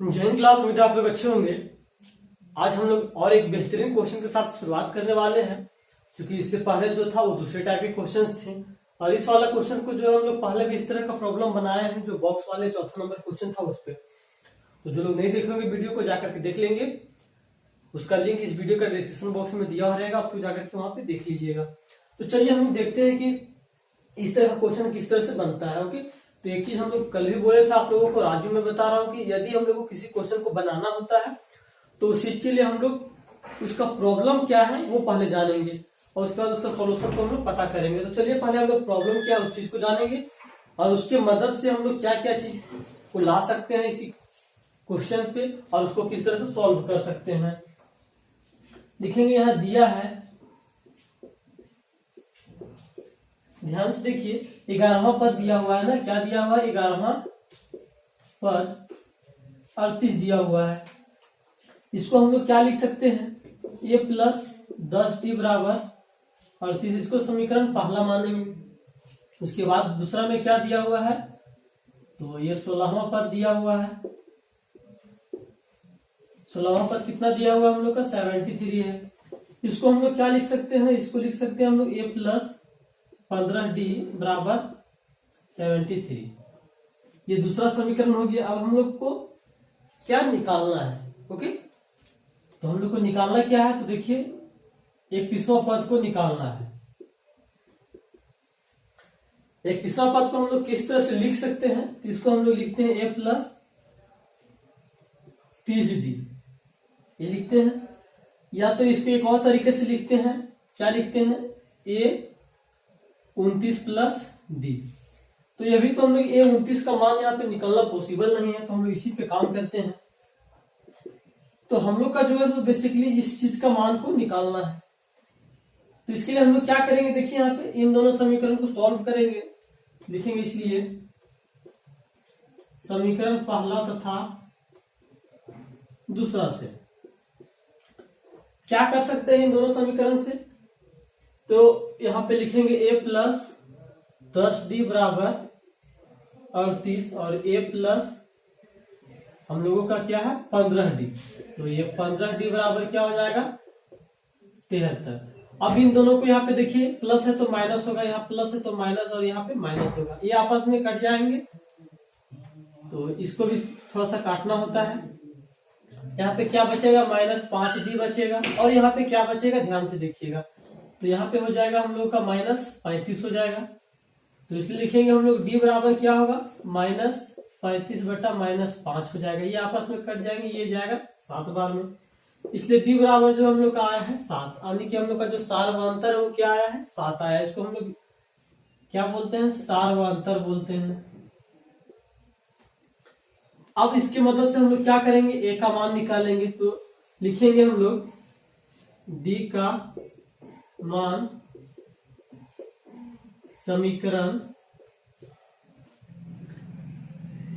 जय हिंद क्लास। उम्मीद है आप लोग अच्छे होंगे। आज हम लोग और एक बेहतरीन क्वेश्चन के साथ शुरुआत करने वाले हैं, क्योंकि इससे पहले जो था वो दूसरे टाइप के क्वेश्चंस थे और इस वाला क्वेश्चन को जो हम लोग पहले भी इस तरह का प्रॉब्लम बनाए हैं, जो बॉक्स वाले चौथा नंबर क्वेश्चन था उस पर। तो जो लोग नहीं देखेंगे वीडियो को जाकर के देख लेंगे, उसका लिंक इस वीडियो का डिस्क्रिप्शन बॉक्स में दिया रहेगा, आप लोग जाकर के वहां पे देख लीजिएगा। तो चलिए हम लोग देखते हैं कि इस तरह का क्वेश्चन किस तरह से बनता है। ओके, तो एक चीज हम लोग कल भी बोले थे आप लोगों को, आज भी मैं बता रहा हूँ कि यदि हम लोग को किसी क्वेश्चन को बनाना होता है तो उस चीज के लिए हम लोग उसका प्रॉब्लम क्या है वो पहले जानेंगे और उसके बाद उसका सॉल्यूशन को हम लोग पता करेंगे। तो चलिए पहले हम लोग प्रॉब्लम क्या है उस चीज को जानेंगे और उसके मदद से हम लोग क्या क्या चीज को ला सकते हैं इसी क्वेश्चन पे और उसको किस तरह से सॉल्व कर सकते हैं। देखेंगे यहाँ दिया है, ध्यान से देखिए, 11वां पद दिया हुआ है ना। क्या दिया हुआ है? 11वां पद 38 दिया हुआ है। इसको हम लोग क्या लिख सकते हैं? a प्लस 10t बराबर 38, इसको समीकरण पहला मानेंगे। उसके बाद दूसरा में क्या दिया हुआ है? तो ये 16वां पद दिया हुआ है। 16वां पद कितना दिया हुआ है हम लोग का? 73 है। इसको हम लोग क्या लिख सकते हैं? इसको लिख सकते हैं हम लोग a प्लस 15d बराबर 73। ये दूसरा समीकरण हो गया। अब हम लोग को क्या निकालना है? ओके, तो हम लोग को निकालना क्या है? तो देखिए 31वां पद को निकालना है। 31वां पद को हम लोग किस तरह से लिख सकते हैं? तो इसको हम लोग लिखते हैं a प्लस 30d, ये लिखते हैं। या तो इसको एक और तरीके से लिखते हैं, क्या लिखते हैं? a 29 plus D. तो ये भी तो हम लोग a29 का मान यहाँ पे निकलना पॉसिबल नहीं है, तो हम लोग इसी पे काम करते हैं। तो हम लोग का जो है बेसिकली इस चीज का मान को निकालना है। तो इसके लिए हम लोग क्या करेंगे? देखिए यहाँ पे इन दोनों समीकरण को सॉल्व करेंगे, लिखेंगे। इसलिए समीकरण पहला तथा दूसरा से क्या कर सकते हैं इन दोनों समीकरण से? तो यहाँ पे लिखेंगे a प्लस 10d बराबर 38 और a प्लस हम लोगों का क्या है? 15d। तो ये 15d बराबर क्या हो जाएगा? 73। अब इन दोनों को यहाँ पे देखिए, प्लस है तो माइनस होगा, यहाँ प्लस है तो माइनस और यहाँ पे माइनस होगा, ये आपस में कट जाएंगे। तो इसको भी थोड़ा सा काटना होता है। यहाँ पे क्या बचेगा? माइनस 5d बचेगा और यहाँ पे क्या बचेगा? ध्यान से देखिएगा, तो यहाँ पे हो जाएगा हम लोग का माइनस 35 हो जाएगा। तो इसलिए लिखेंगे हम लोग d बराबर क्या होगा? माइनस 35 बटा माइनस 5 हो जाएगा। ये आपस में कट जाएंगे, ये जाएगा 7 बार में। इसलिए d बराबर जो हम लोग का आया है 7, यानी कि हम लोग का जो सार्वंतर है वो क्या आया है? 7 आया है। इसको हम लोग क्या बोलते हैं? सार्वंतर बोलते हैं। अब इसकी मदद से हम लोग क्या करेंगे? a का मान निकालेंगे। तो लिखेंगे हम लोग d का मान समीकरण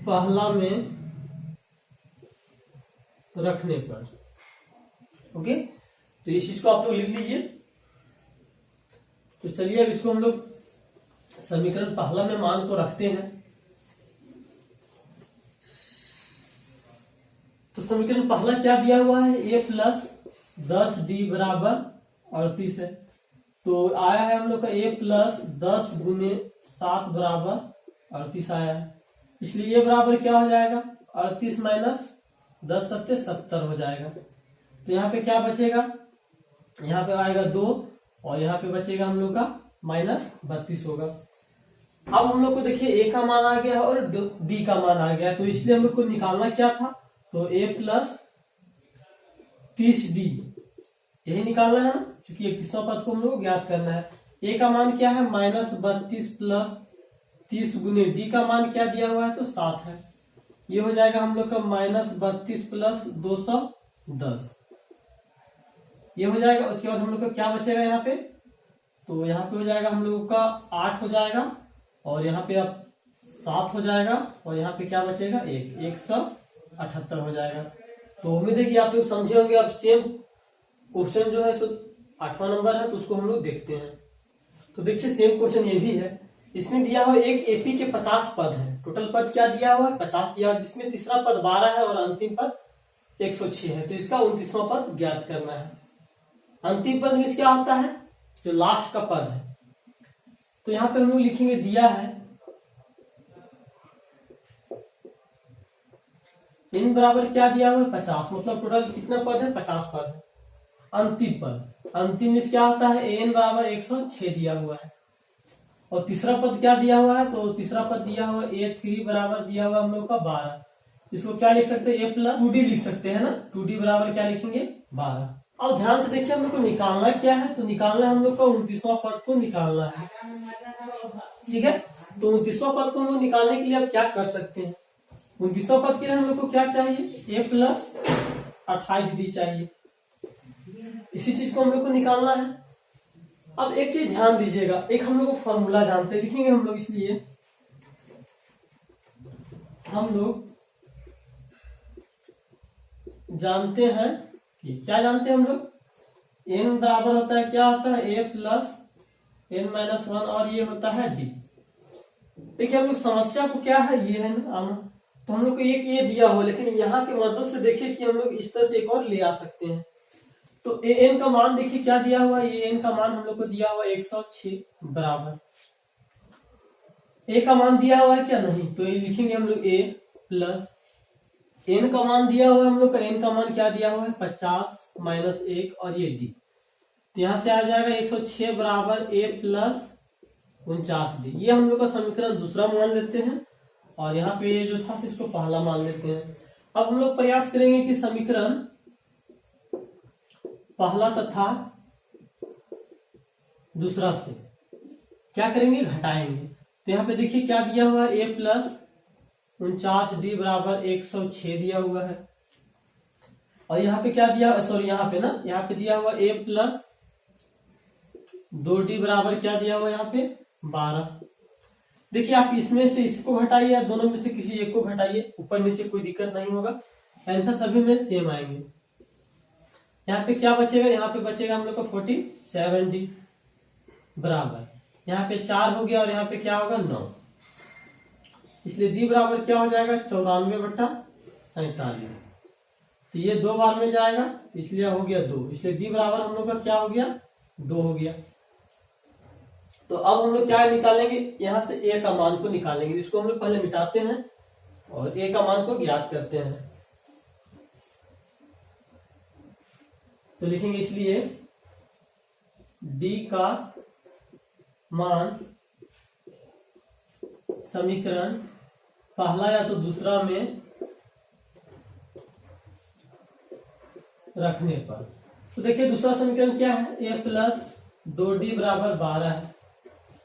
पहला में रखने पर। ओके, तो इस चीज को आप लोग लिख लीजिए। तो चलिए अब इसको हम लोग समीकरण पहला में मान को रखते हैं। तो समीकरण पहला क्या दिया हुआ है? a प्लस 10d बराबर 38 है। तो आया है हम लोग का a प्लस 10 गुने 7 बराबर 38 आया है। इसलिए ये बराबर क्या हो जाएगा? 38 माइनस 10 सत्ते 70 हो जाएगा। तो यहाँ पे क्या बचेगा? यहाँ पे आएगा 2 और यहाँ पे बचेगा हम लोग का माइनस 32 होगा। अब हम लोग को देखिए a का मान आ गया और d का मान आ गया, तो इसलिए हम लोग को निकालना क्या था? तो a प्लस 30d यही निकालना है ना, क्योंकि 31वां पद को हम लोग ज्ञात करना है। a का मान क्या है? माइनस 32 प्लस 30 गुने d का मान क्या दिया हुआ है? तो 7 है। ये हो जाएगा हम लोग का माइनस 32 प्लस 210, ये हो जाएगा। उसके बाद हम लोग का क्या बचेगा यहाँ पे? तो यहाँ पे हो जाएगा हम लोगों का 8 हो जाएगा और यहाँ पे अब 7 हो जाएगा और यहाँ पे क्या बचेगा? 178 हो जाएगा। तो उम्मीद है कि आप लोग समझे होंगे। अब सेम क्वेश्चन जो है सो 8वां नंबर है, तो उसको हम लोग देखते हैं। तो देखिए सेम क्वेश्चन ये भी है। इसमें दिया हुआ एक एपी के 50 पद है है। टोटल पद क्या दिया हुआ है 50 दिया हुआ, जिसमें तीसरा पद 12 है और अंतिम पद 106 है। तो इसका 29वां पद ज्ञात करना है। अंतिम पद में क्या होता है, जो लास्ट का पद है। तो यहाँ पे हम लोग लिखेंगे दिया है n बराबर क्या दिया हुआ है 50, मतलब टोटल कितना पद है 50 पद है। अंतिम पद, अंतिम में क्या होता है an बराबर 106 दिया हुआ है। और तीसरा पद क्या दिया हुआ है, तो तीसरा पद दिया हुआ a3 बराबर दिया हुआ हम लोग का 12। इसको क्या लिख सकते हैं a प्लस 2d लिख सकते हैं ना। 2d बराबर क्या लिखेंगे 12। अब ध्यान से देखिए हम लोग को निकालना क्या है, तो निकालना हम लोग का 29वां पद को निकालना है। ठीक है, तो 29वां पद को हम लोग निकालने के लिए अब क्या कर सकते हैं, 29वां पद के लिए हम लोग को क्या चाहिए a प्लस 28d चाहिए। इसी चीज को हम लोग को निकालना है। अब एक चीज ध्यान दीजिएगा, एक हम लोग को फॉर्मूला जानते हैं, लिखेंगे हम लोग, इसलिए हम लोग जानते हैं कि क्या जानते हैं हम लोग, n बराबर होता है क्या होता है a प्लस n माइनस 1 और ये होता है d। देखिए हम लोग समस्या को क्या है ये है ना, तो हम लोग को एक ये दिया हो, लेकिन यहाँ की मदद से देखिए कि हम लोग इस तरह से एक और ले आ सकते हैं। तो an का मान देखिए क्या दिया हुआ है, ये n का मान हम लोग को दिया हुआ 106 बराबर a का मान दिया हुआ है क्या, नहीं, तो ये लिखेंगे हम लोग a प्लस n का मान दिया हुआ है हम लोग का, n का मान क्या दिया हुआ है 50 माइनस 1 और ये d। तो यहां से आ जाएगा 106 बराबर a प्लस 49d। ये हम लोग का समीकरण दूसरा मान लेते हैं और यहाँ पे जो था इसको पहला मान लेते हैं। अब हम लोग प्रयास करेंगे कि समीकरण पहला तथा दूसरा से क्या करेंगे, घटाएंगे। तो यहाँ पे देखिए क्या दिया हुआ है a प्लस 49d बराबर 106 दिया हुआ है। और यहाँ पे क्या दिया, सॉरी यहाँ पे ना, यहाँ पे दिया हुआ a प्लस 2d बराबर क्या दिया हुआ यहाँ पे 12। देखिए आप इसमें से इसको घटाइए या दोनों में से किसी एक को घटाइए, ऊपर नीचे कोई दिक्कत नहीं होगा, आंसर सभी में सेम आएंगे। यहाँ पे क्या बचेगा, यहाँ पे बचेगा हम लोग को 47d बराबर, यहाँ पे 4 हो गया और यहाँ पे क्या होगा 9, इसलिए d बराबर क्या हो जाएगा 94/47। तो ये 2 बार में जाएगा इसलिए हो गया 2, इसलिए d बराबर हम लोग का क्या हो गया 2 हो गया। तो अब हम लोग क्या निकालेंगे, यहां से a का मान को निकालेंगे, इसको हम लोग पहले मिटाते हैं और a का मान को ज्ञात करते हैं। तो लिखेंगे इसलिए d का मान समीकरण पहला या तो दूसरा में रखने पर, तो देखिए दूसरा समीकरण क्या है, a प्लस 2d बराबर 12 है।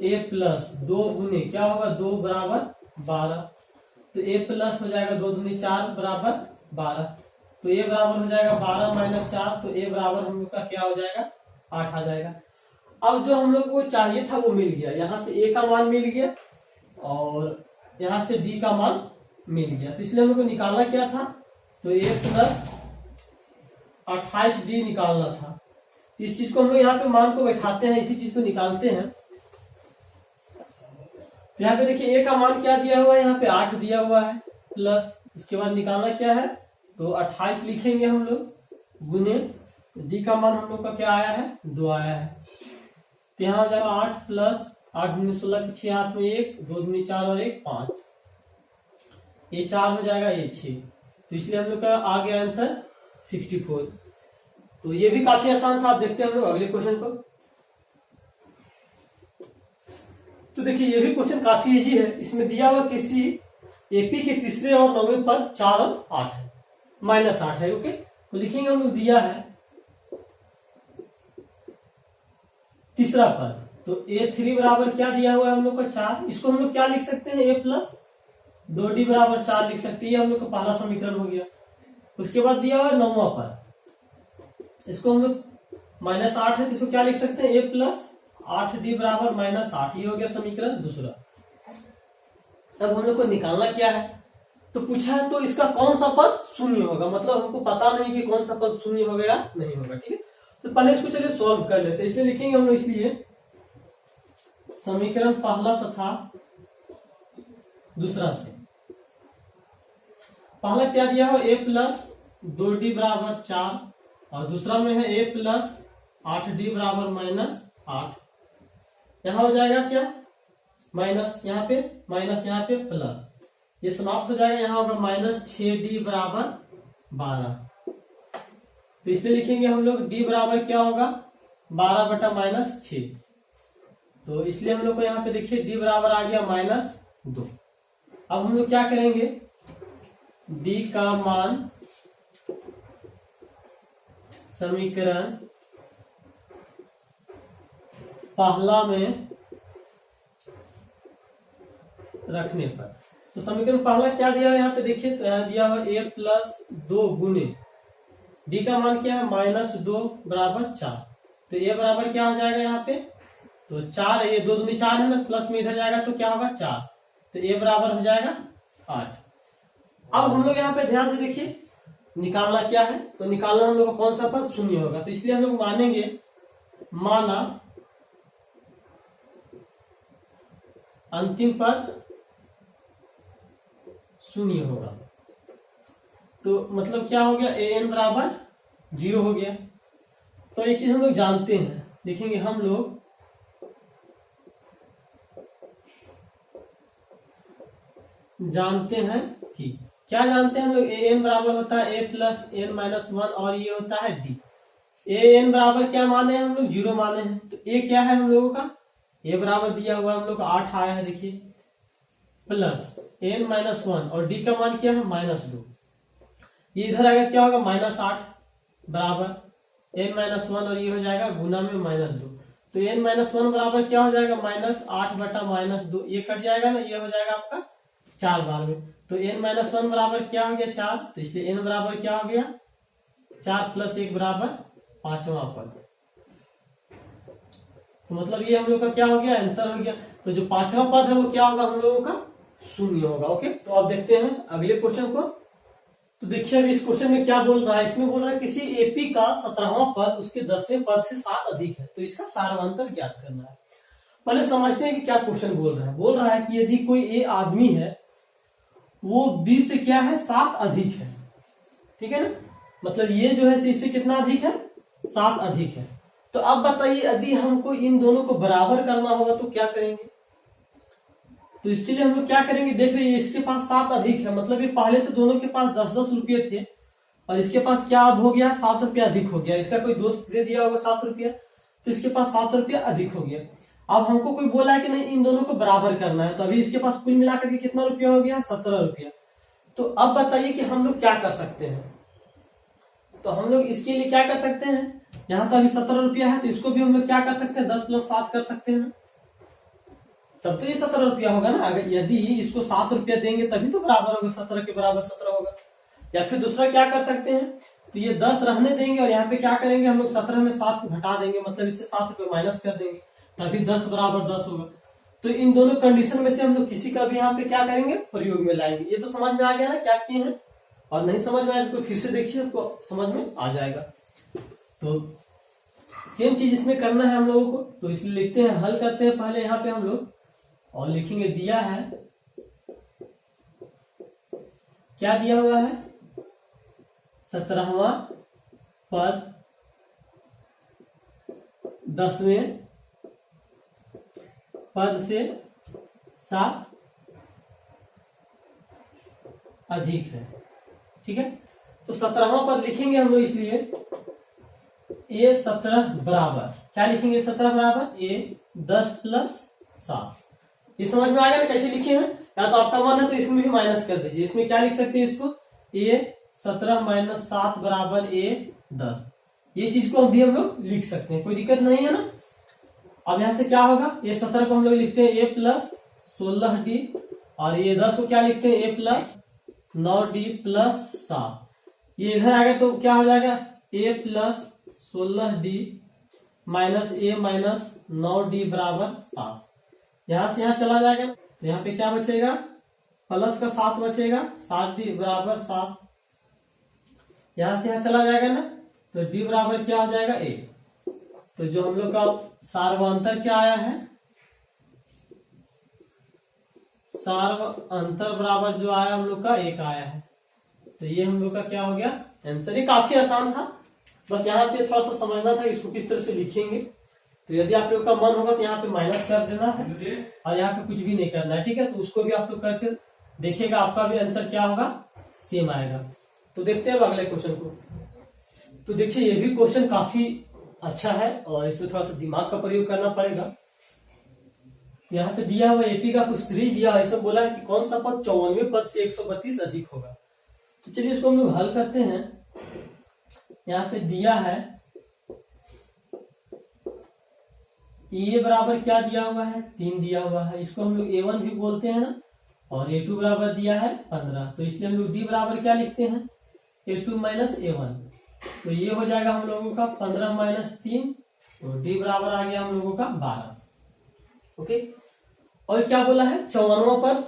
a प्लस 2 गुने क्या होगा 2 बराबर 12, तो a प्लस हो जाएगा 2 दूनी 4 बराबर 12, तो a बराबर हो जाएगा 12 माइनस 4, तो a बराबर हम लोग का क्या हो जाएगा 8 आ जाएगा। अब जो हम लोग को चाहिए था वो मिल गया, यहाँ से a का मान मिल गया और यहाँ से d का मान मिल गया। तो इसलिए हम लोग को निकालना क्या था, तो a प्लस 28d निकालना था। इस चीज को हम लोग यहाँ पे मान को बैठाते हैं, इसी चीज को निकालते हैं। तो यहाँ पे देखिए a का मान क्या दिया हुआ है, यहाँ पे 8 दिया हुआ है, प्लस उसके बाद निकालना क्या है, तो 28 लिखेंगे हम लोग गुने d का मान हम लोग का क्या आया है 2 आया है। तो यहाँ हो जाएगा 8 प्लस 8 दूनी 16 की 6 हाथ में 1, 2 दूनी 4 और 1 5, ये 4 हो जाएगा ये 6, तो इसलिए हम लोग का आ गया आंसर 64। तो ये भी काफी आसान था। आप देखते हैं हम लोग अगले क्वेश्चन को। तो देखिए ये भी क्वेश्चन काफी इजी है। इसमें दिया हुआ किसी एपी के तीसरे और 9वें पद 4 और 8 है, -8 है। ओके, तो लिखेंगे हम लोग दिया है तीसरा पद, तो a3 बराबर क्या दिया हुआ है हम लोग का 4, इसको हम लोग क्या लिख सकते हैं a प्लस 2d बराबर 4 लिख सकते हैं, ये हम लोग का पहला समीकरण हो गया। उसके बाद दिया हुआ 9वां पद, इसको हम लोग -8 है तो इसको क्या लिख सकते हैं a प्लस 8d बराबर -8, ये हो गया समीकरण दूसरा। अब हम लोग को निकालना क्या है, तो पूछा है तो इसका कौन सा पद शून्य होगा, मतलब हमको पता नहीं कि कौन सा पद शून्य होगा या नहीं होगा। ठीक है, तो पहले इसको चलिए सॉल्व कर लेते हैं। इसलिए लिखेंगे हम लोग, इसलिए समीकरण पहला तथा दूसरा से पहला क्या दिया हो a प्लस 2d बराबर 4 और दूसरा में है a प्लस 8d बराबर -8। यहां हो जाएगा क्या माइनस, यहाँ पे प्लस, ये समाप्त हो जाएगा। यहाँ होगा -6d बराबर 12। तो इसलिए लिखेंगे हम लोग d बराबर क्या होगा 12 बटा -6। तो इसलिए हम लोग को यहाँ पे देखिए d बराबर आ गया -2। अब हम लोग क्या करेंगे, d का मान समीकरण पहला में रखने पर, तो समीकरण पहला क्या दिया है यहाँ पे देखिए, तो यहाँ दिया हुआ a प्लस 2 गुने d का मान क्या है -2 बराबर 4। तो a बराबर क्या हो जाएगा यहाँ पे, तो 4 है, ये 2 दूनी 4 है ना, प्लस में इधर जाएगा तो क्या होगा 4, तो a बराबर हो जाएगा 8। अब हम लोग यहाँ पे ध्यान से देखिए निकालना क्या है, तो निकालना हम लोग को कौन सा पद शून्य होगा, तो इसलिए हम लोग मानेंगे, माना अंतिम पद शून्य होगा। तो मतलब क्या हो गया, an बराबर 0 हो गया। तो एक चीज हम लोग जानते हैं, देखेंगे हम लोग जानते हैं कि क्या जानते हैं हम लोग, an बराबर होता है a प्लस n माइनस 1 और ये होता है d। an बराबर क्या माने हैं हम लोग 0 माने हैं, तो a क्या है हम लोगों का, a बराबर दिया हुआ हम लोग का 8 आया है देखिए, प्लस n माइनस 1 और d का मान क्या है -2। ये इधर आएगा क्या होगा -8 बराबर n माइनस 1 और ये हो जाएगा गुना में -2। तो n माइनस 1 बराबर क्या हो जाएगा -8 बटा -2, ये कट जाएगा ना, ये हो जाएगा आपका 4 बार में। तो n माइनस 1 बराबर क्या हो गया 4, तो इसलिए n बराबर क्या हो गया 4 प्लस 1 बराबर 5वां पद। तो मतलब ये हम लोग का क्या हो गया, आंसर हो गया। तो जो 5वां पद है वो क्या होगा हम लोगों का शून्य होगा। ओके, तो अब देखते हैं अगले क्वेश्चन को। तो देखिए अभी इस क्वेश्चन में क्या बोल रहा है, इसमें बोल रहा है किसी एपी का 17वां पद उसके 10वें पद से 7 अधिक है, तो इसका सारवांतर ज्ञात करना है। पहले समझते हैं कि क्या क्वेश्चन बोल रहा है। बोल रहा है कि यदि कोई ए आदमी है वो बी से क्या है 7 अधिक है, ठीक है ना, मतलब ये जो है इससे कितना अधिक है 7 अधिक है। तो अब बताइए यदि हमको इन दोनों को बराबर करना होगा तो क्या करेंगे। तो इसके लिए हम लोग क्या करेंगे, देख रहे हैं इसके पास 7 अधिक है, मतलब ये पहले से दोनों के पास 10-10 रुपये थे और इसके पास क्या अब हो गया 7 रुपया अधिक हो गया। इसका कोई दोस्त दे दिया होगा 7 रुपया, तो इसके पास 7 रुपया अधिक हो गया। अब हमको कोई बोला है कि नहीं इन दोनों को बराबर करना है, तो अभी इसके पास कुल मिलाकर के कितना रुपया हो गया 17 रुपया। तो अब बताइए कि हम लोग क्या कर सकते हैं। तो हम लोग इसके लिए क्या कर सकते हैं, यहाँ तो अभी 17 रुपया है तो इसको भी हम लोग क्या कर सकते हैं 10 + 7 कर सकते हैं, तब तो ये 17 रुपया होगा ना। अगर यदि इसको 7 रुपया देंगे तभी तो बराबर होगा, 17 के बराबर 17 होगा। या फिर दूसरा क्या कर सकते हैं, तो ये 10 रहने देंगे और यहाँ पे क्या करेंगे हम लोग 17 में 7 को घटा देंगे, मतलब इससे 7 रुपये माइनस कर देंगे, तभी 10 बराबर 10 होगा। तो इन दोनों कंडीशन में से हम लोग किसी का भी यहाँ पे क्या करेंगे प्रयोग में लाएंगे। ये तो समझ में आ गया ना क्या किए हैं, और नहीं समझ में आया इसको फिर से देखिए आपको समझ में आ जाएगा। तो सेम चीज इसमें करना है हम लोगों को, तो इसलिए लिखते हैं, हल करते हैं पहले यहाँ पे हम लोग और लिखेंगे दिया है, क्या दिया हुआ है 17वां पद 10वें पद से 7 अधिक है, ठीक है। तो 17वां पद लिखेंगे हम लोग, इसलिए a 17 बराबर क्या लिखेंगे 17 बराबर a 10 + 7। ये समझ में आ गया ना कैसे लिखे हैं, या तो आपका मन है तो इसमें भी माइनस कर दीजिए। इसमें क्या लिख सकते हैं इसको a 17 - 7 बराबर a 10, ये चीज को भी हम लोग लिख सकते हैं, कोई दिक्कत नहीं है ना। अब यहां से क्या होगा, ये 17 को हम लोग लिखते हैं a + 16d और ये 10 को क्या लिखते हैं a + 9d + 7। ये इधर आ गया तो क्या हो जाएगा a + 16d - a - 9d बराबर 7। यहां से यहां चला जाएगा तो यहाँ पे क्या बचेगा प्लस का 7 बचेगा, 7d बराबर 7। यहां से यहां चला जाएगा ना तो d बराबर क्या हो जाएगा 1। तो जो हम लोग का सारवांतर क्या आया है सार्व अंतर बराबर जो आया हम लोग का 1 आया है। तो ये हम लोग का क्या हो गया आंसर। ये काफी आसान था, बस यहाँ पे थोड़ा सा समझना था इसको किस तरह से लिखेंगे। तो यदि आप लोग का मन होगा तो यहाँ पे माइनस कर देना है और यहाँ पे कुछ भी नहीं करना है, ठीक है। तो उसको भी आप लोग करके देखिएगा, आपका भी आंसर क्या होगा सेम आएगा। तो देखते हैं अगले क्वेश्चन को। तो देखिए ये भी क्वेश्चन काफी अच्छा है और इसमें थोड़ा सा दिमाग का प्रयोग करना पड़ेगा। यहाँ पे दिया हुआ एपी का कुछ सीरीज दिया है, इसमें बोला है कि कौन सा पद 54वें पद से 132 अधिक होगा। तो चलिए इसको हम लोग हल करते हैं। यहाँ पे दिया है ए बराबर क्या दिया हुआ है 3 दिया हुआ है, इसको हम लोग A1 भी बोलते हैं ना, और A2 बराबर दिया है 15। तो इसलिए हम लोग D बराबर क्या लिखते हैं A2 माइनस A1। तो ये हो जाएगा हम लोगों का 15 माइनस 3, तो D बराबर आ गया हम लोगों का 12। ओके, और क्या बोला है 54वां पद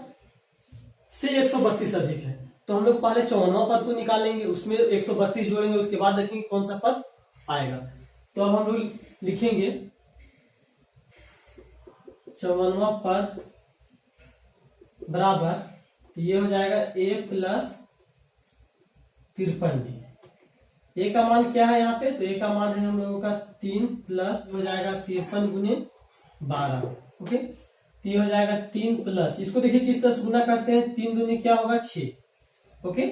से 132 अधिक है। तो हम लोग पहले 54वां पद को निकालेंगे, उसमें 132 जोड़ेंगे, उसके बाद देखेंगे कौन सा पद आएगा। तो अब हम लोग लिखेंगे 54वां पद बराबर, तो ये हो जाएगा A प्लस 53D। ए का मान क्या है यहाँ पे, तो ए का मान है हम लोगों का 3 प्लस हो जाएगा 53 गुने 12। ओके, तो ये हो जाएगा 3 प्लस, इसको देखिए किस तरह से गुना करते हैं, 3 दूनी क्या होगा 6। ओके,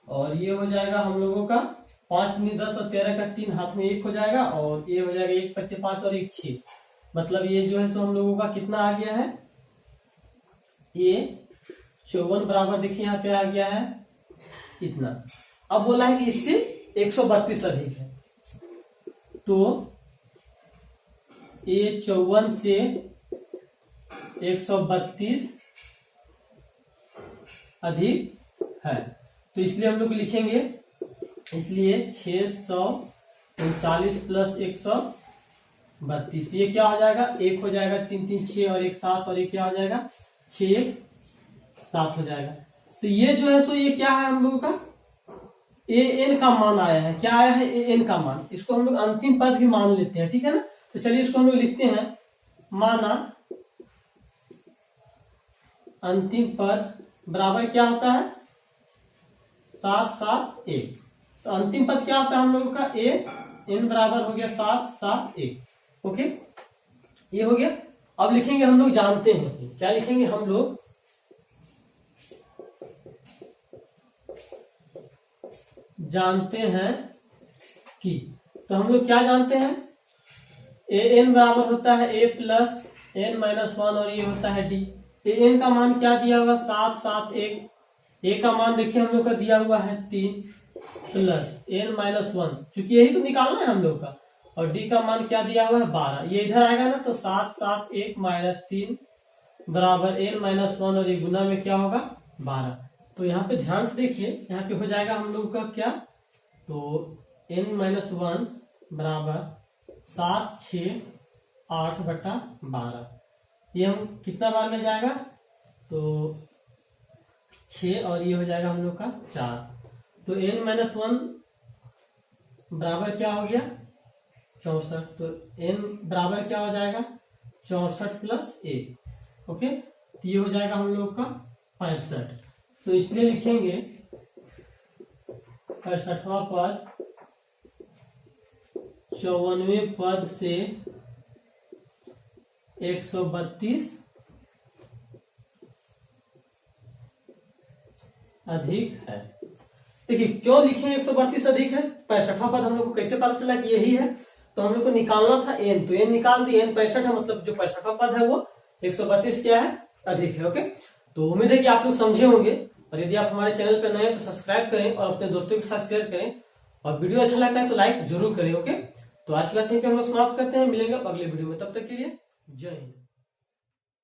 और ये हो जाएगा हम लोगों का 5 दूनी 10 और 13 का 3 हाथ में 1 हो जाएगा, और ये हो जाएगा 1 5 5 और 1 6। मतलब ये जो है सो हम लोगों का कितना आ गया है, ये 54 बराबर देखिए यहाँ पे आ गया है इतना। अब बोला है कि इससे 132 अधिक है, तो ये 54 से 132 अधिक है। तो इसलिए हम लोग लिखेंगे, इसलिए 639 प्लस 132, ये क्या हो जाएगा 1 हो जाएगा 3 3 6 और 1 7, और ये क्या हो जाएगा 6 7 हो जाएगा। तो ये जो है सो ये क्या है हम लोगों का ए एन का मान आया है। क्या आया है ए एन का मान, इसको हम लोग अंतिम पद भी मान लेते हैं, ठीक है ना। तो चलिए इसको हम लोग लिखते हैं, माना अंतिम पद बराबर क्या होता है 7 7 1। तो अंतिम पद क्या होता है हम लोगों का ए एन बराबर हो गया 7 7 1। ओके, ये हो गया। अब लिखेंगे हम लोग जानते हैं, क्या लिखेंगे हम लोग, जानते हैं कि, तो हम लोग क्या जानते हैं ए एन बराबर होता है ए प्लस एन माइनस 1, और ये होता है डी। ए एन का मान क्या दिया हुआ 7 7 1, ए का मान देखिए हम लोग का दिया हुआ है 3 प्लस एन माइनस 1, चूंकि यही तो निकालना है हम लोग का, और डी का मान क्या दिया हुआ है 12। ये इधर आएगा ना, तो 7 7 1 माइनस 3 बराबर एन माइनस 1, और ये गुना में क्या होगा 12। तो यहाँ पे ध्यान से देखिए, यहाँ पे हो जाएगा हम लोग का क्या, तो n माइनस 1 बराबर 7 6 8 बटा 12। ये हम कितना बार में जाएगा, तो 6, और ये हो जाएगा हम लोग का 4। तो n माइनस 1 बराबर क्या हो गया 64। तो n बराबर क्या हो जाएगा 64 प्लस 1। ओके, तो ये हो जाएगा हम लोग का 65। तो इसलिए लिखेंगे 65वां पद 54वें पद से 132 अधिक है। देखिए क्यों लिखे 132 अधिक है, 65वां पद हम लोग को कैसे पता चला कि यही है, तो हम लोग को निकालना था n, तो n निकाल दिए, n 65 है, मतलब जो 65वां पद है वो 132 क्या है अधिक है। ओके, तो उम्मीद है कि आप लोग समझे होंगे, और यदि आप हमारे चैनल पर नए हैं तो सब्सक्राइब करें और अपने दोस्तों के साथ शेयर करें, और वीडियो अच्छा लगता है तो लाइक जरूर करें। ओके, तो आज क्लास यहीं पे हम लोग समाप्त करते हैं, मिलेंगे अगले वीडियो में, तब तक के लिए जय हिंद।